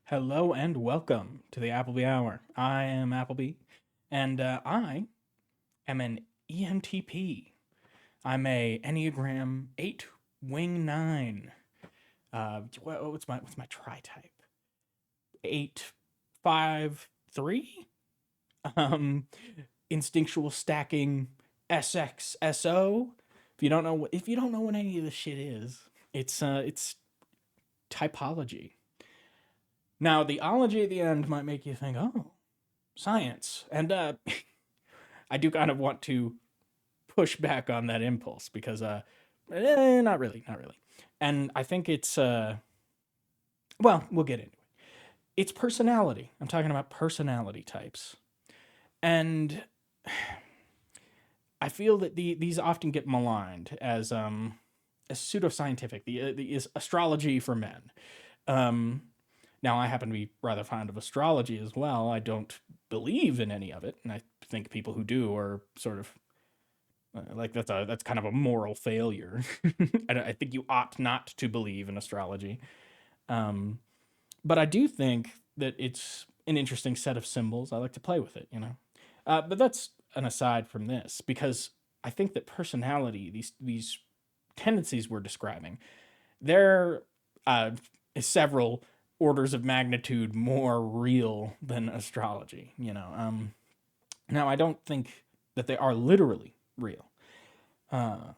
Hello and welcome to the Appleby Hour. I am Appleby, and I am an ENTP. I'm a Enneagram 8 Wing 9. What's my tri type? 8 5 3. Um, Instinctual stacking SXSO. If you don't know what any of this shit is, it's typology. Now the ology at the end might make you think, oh, science, and I do kind of want to push back on that impulse because not really, not really. And I think it's well, we'll get into it. It's personality. I'm talking about personality types. And I feel that these often get maligned as pseudoscientific, the is astrology for men. Um Now, I happen to be rather fond of astrology as well. I don't believe in any of it, and I think people who do are sort of like that's kind of a moral failure. I think you ought not to believe in astrology, um, but I do think that it's an interesting set of symbols. I like to play with it, But that's an aside from this because I think that personality, these tendencies we're describing, they're uh, several orders of magnitude more real than astrology. Now I don't think that they are literally real. Uh,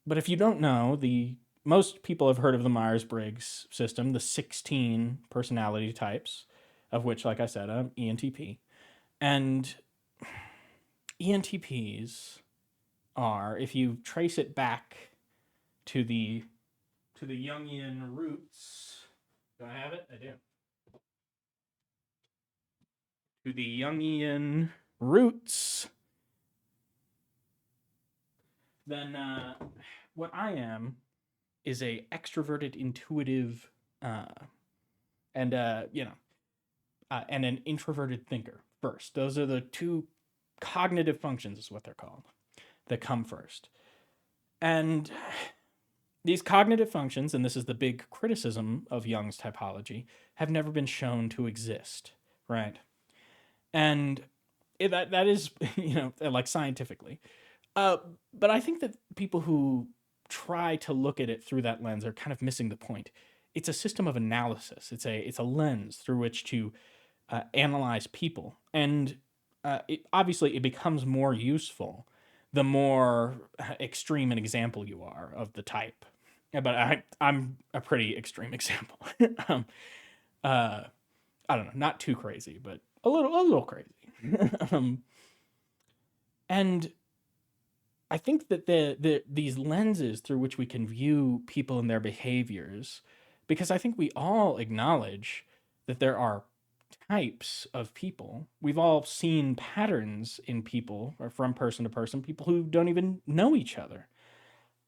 but if you don't know, the most people have heard of the Myers-Briggs system, the 16 personality types, of which, like I said, I'm ENTP. And ENTPs are, if you trace it back to the Jungian roots, do I have it? I do. To the Jungian roots, then what I am is a extroverted, intuitive, uh, and and an introverted thinker first. Those are the two cognitive functions, is what they're called, that come first. And these cognitive functions, and this is the big criticism of Jung's typology, have never been shown to exist, right? And that is, like scientifically. Uh, but I think that people who try to look at it through that lens are kind of missing the point. It's a system of analysis. It's a lens through which to analyze people, and obviously it becomes more useful the more extreme an example you are of the type. Yeah, but I'm a pretty extreme example. um, uh, I don't know, not too crazy, but a little crazy. um, and I think that these lenses through which we can view people and their behaviors, because I think we all acknowledge that there are types of people. We've all seen patterns in people, or from person to person, people who don't even know each other.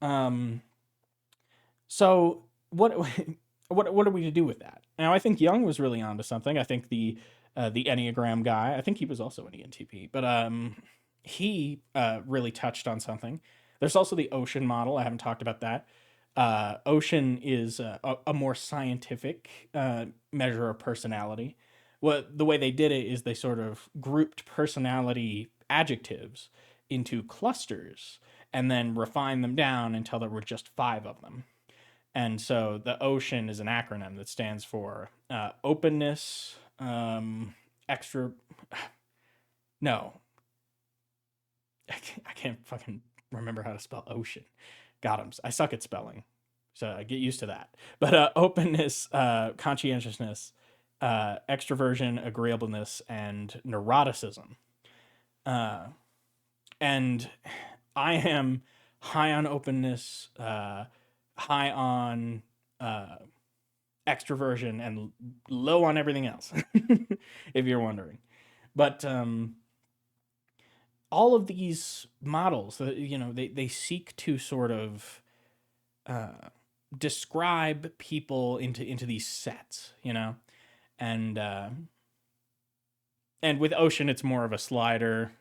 Um, so what what are we to do with that? Now, I think Jung was really onto something. I think the Enneagram guy, I think he was also an ENTP, but he really touched on something. There's also the ocean model. I haven't talked about that. Ocean is a more scientific measure of personality. The way they did it is they sort of grouped personality adjectives into clusters and then refined them down until there were just five of them. And so the ocean is an acronym that stands for openness, extra. No, I can't fucking remember how to spell ocean. Got him. I suck at spelling, so I get used to that. But openness, conscientiousness, extroversion, agreeableness, and neuroticism. Uh, and I am high on openness, high on uh, extroversion, and low on everything else, if you're wondering. But all of these models, they seek to sort of uh, describe people into these sets, and and with ocean, it's more of a slider.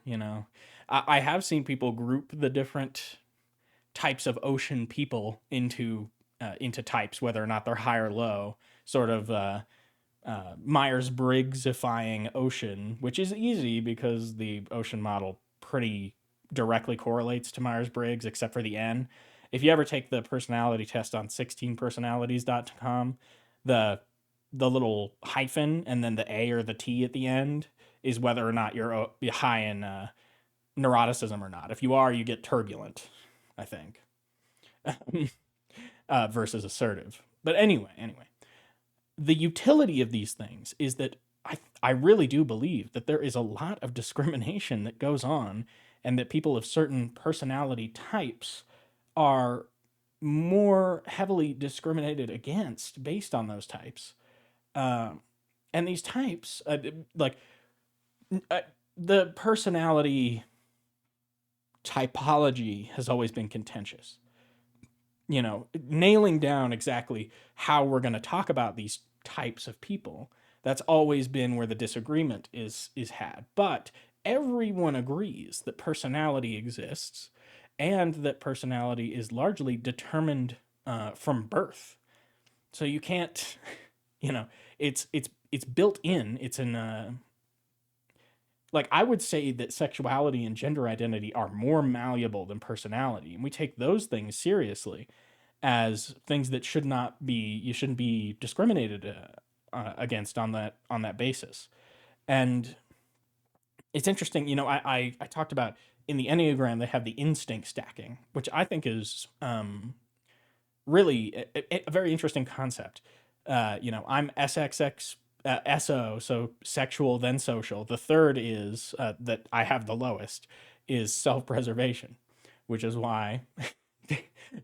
I have seen people group the different types of ocean people into types, whether or not they're high or low, sort of Myers-Briggsifying ocean, which is easy because the ocean model pretty directly correlates to Myers-Briggs, except for the N. If you ever take the personality test on 16personalities.com, the the little hyphen and then the A or the T at the end is whether or not you're high in neuroticism or not. If you are, you get turbulent, I think, versus assertive. But anyway, the utility of these things is that I really do believe that there is a lot of discrimination that goes on, and that people of certain personality types are more heavily discriminated against based on those types. And these types, like uh, the personality typology has always been contentious. Nailing down exactly how we're going to talk about these types of people, that's always been where the disagreement is had. But everyone agrees that personality exists, and that personality is largely determined from birth. So you can't, you know, it's built in. It's in like, I would say that sexuality and gender identity are more malleable than personality, and we take those things seriously as things that you shouldn't be discriminated against on that basis. And it's interesting, I talked about in the Enneagram they have the instinct stacking, which I think is really a very interesting concept. I'm SXX SO, so sexual then social. The third is that I have the lowest is self-preservation, which is why,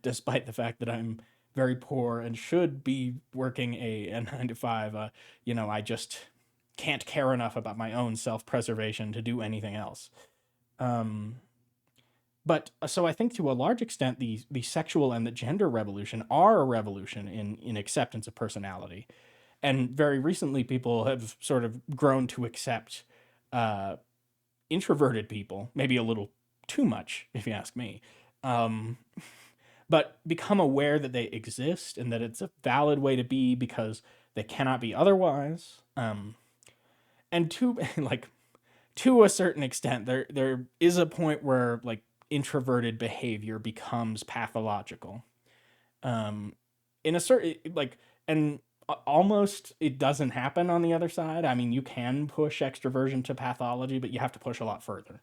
despite the fact that I'm very poor and should be working a 9 to 5, I just can't care enough about my own self-preservation to do anything else. Um, but so I think to a large extent, the sexual and the gender revolution are a revolution in acceptance of personality. And very recently, people have sort of grown to accept uh, introverted people, maybe a little too much, if you ask me, um, but become aware that they exist and that it's a valid way to be because they cannot be otherwise. And to like to a certain extent, there is a point where like introverted behavior becomes pathological. In a certain like and almost it doesn't happen on the other side. I mean, you can push extroversion to pathology, but you have to push a lot further.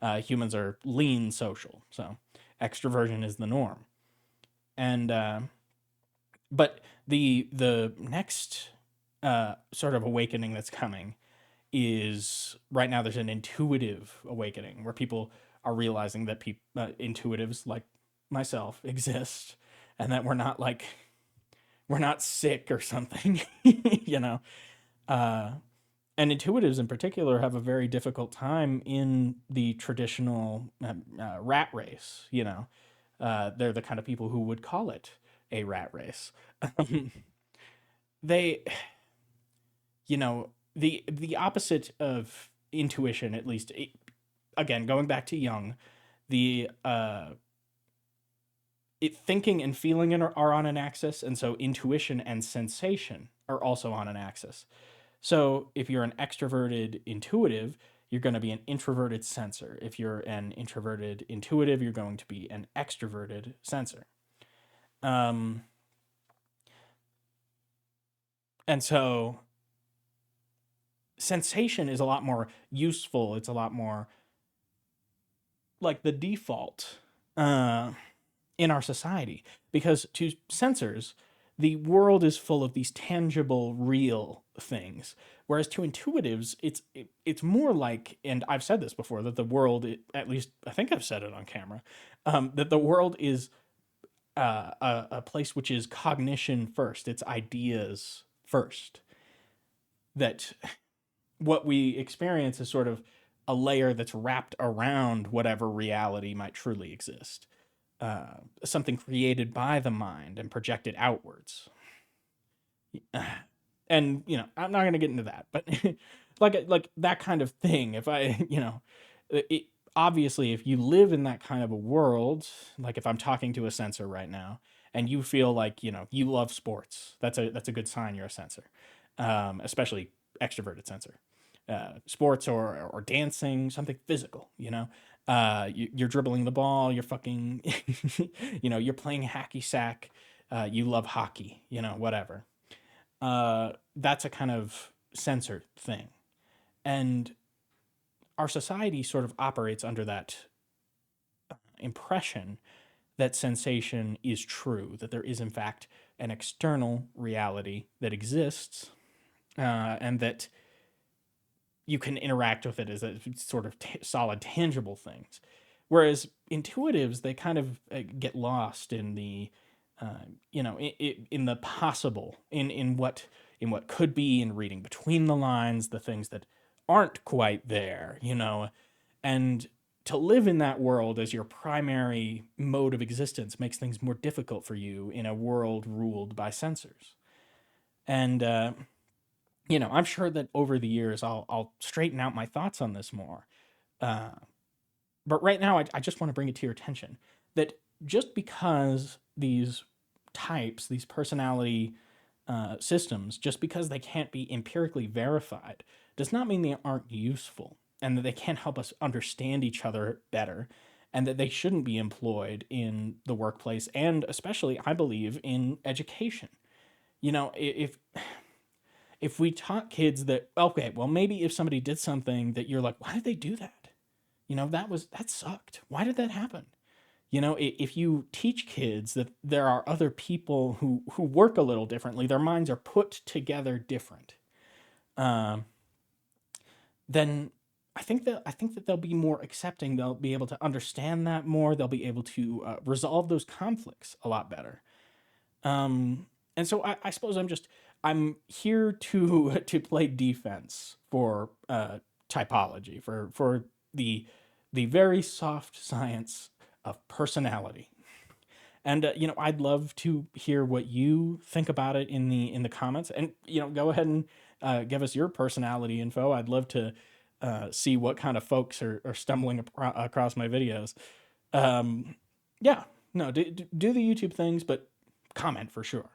Humans are lean social, so extroversion is the norm. And but the next sort of awakening that's coming is right now there's an intuitive awakening where people are realizing that intuitives like myself exist, and that we're not sick or something, you know. Uh, and intuitives in particular have a very difficult time in the traditional rat race. They're the kind of people who would call it a rat race. they, the opposite of intuition, at least, again, going back to Jung, the thinking and feeling are on an axis, and so intuition and sensation are also on an axis. So if you're an extroverted intuitive, you're going to be an introverted sensor. If you're an introverted intuitive, you're going to be an extroverted sensor. And so sensation is a lot more useful. It's a lot more like the default in our society, because to sensors, the world is full of these tangible, real things, whereas to intuitives, it's more like, and I've said this before, that the world, at least I think I've said it on camera, that the world is a place which is cognition first, it's ideas first. That what we experience is sort of a layer that's wrapped around whatever reality might truly exist. Something created by the mind and projected outwards. And I'm not going to get into that, but like that kind of thing. If I, obviously, if you live in that kind of a world, like if I'm talking to a sensor right now, and you feel like you love sports, that's a good sign you're a sensor. especially extroverted sensor. Sports or dancing, something physical, you're dribbling the ball, you're fucking, you're playing hacky sack, you love hockey, whatever. That's a kind of sensor thing. And our society sort of operates under that impression that sensation is true, that there is, in fact, an external reality that exists, and that you can interact with it as a sort of solid, tangible things. Whereas intuitives, they kind of get lost in the, in the possible, in what could be, in reading between the lines, the things that aren't quite there, and to live in that world as your primary mode of existence makes things more difficult for you in a world ruled by sensors. And I'm sure that over the years I'll straighten out my thoughts on this more. Uh, but right now, I just want to bring it to your attention that just because these types, these personality systems, just because they can't be empirically verified, does not mean they aren't useful and that they can't help us understand each other better, and that they shouldn't be employed in the workplace and especially, I believe, in education. If we taught kids that, okay, well, maybe if somebody did something that you're like, why did they do that? That sucked. Why did that happen? If you teach kids that there are other people who work a little differently, their minds are put together different, um, then I think that they'll be more accepting. They'll be able to understand that more. They'll be able to resolve those conflicts a lot better. And so I suppose I'm here to to play defense for typology, for the the very soft science of personality. And I'd love to hear what you think about it in the comments, and go ahead and give us your personality info. I'd love to see what kind of folks are stumbling across my videos. Um, yeah, no, do the YouTube things, but comment for sure.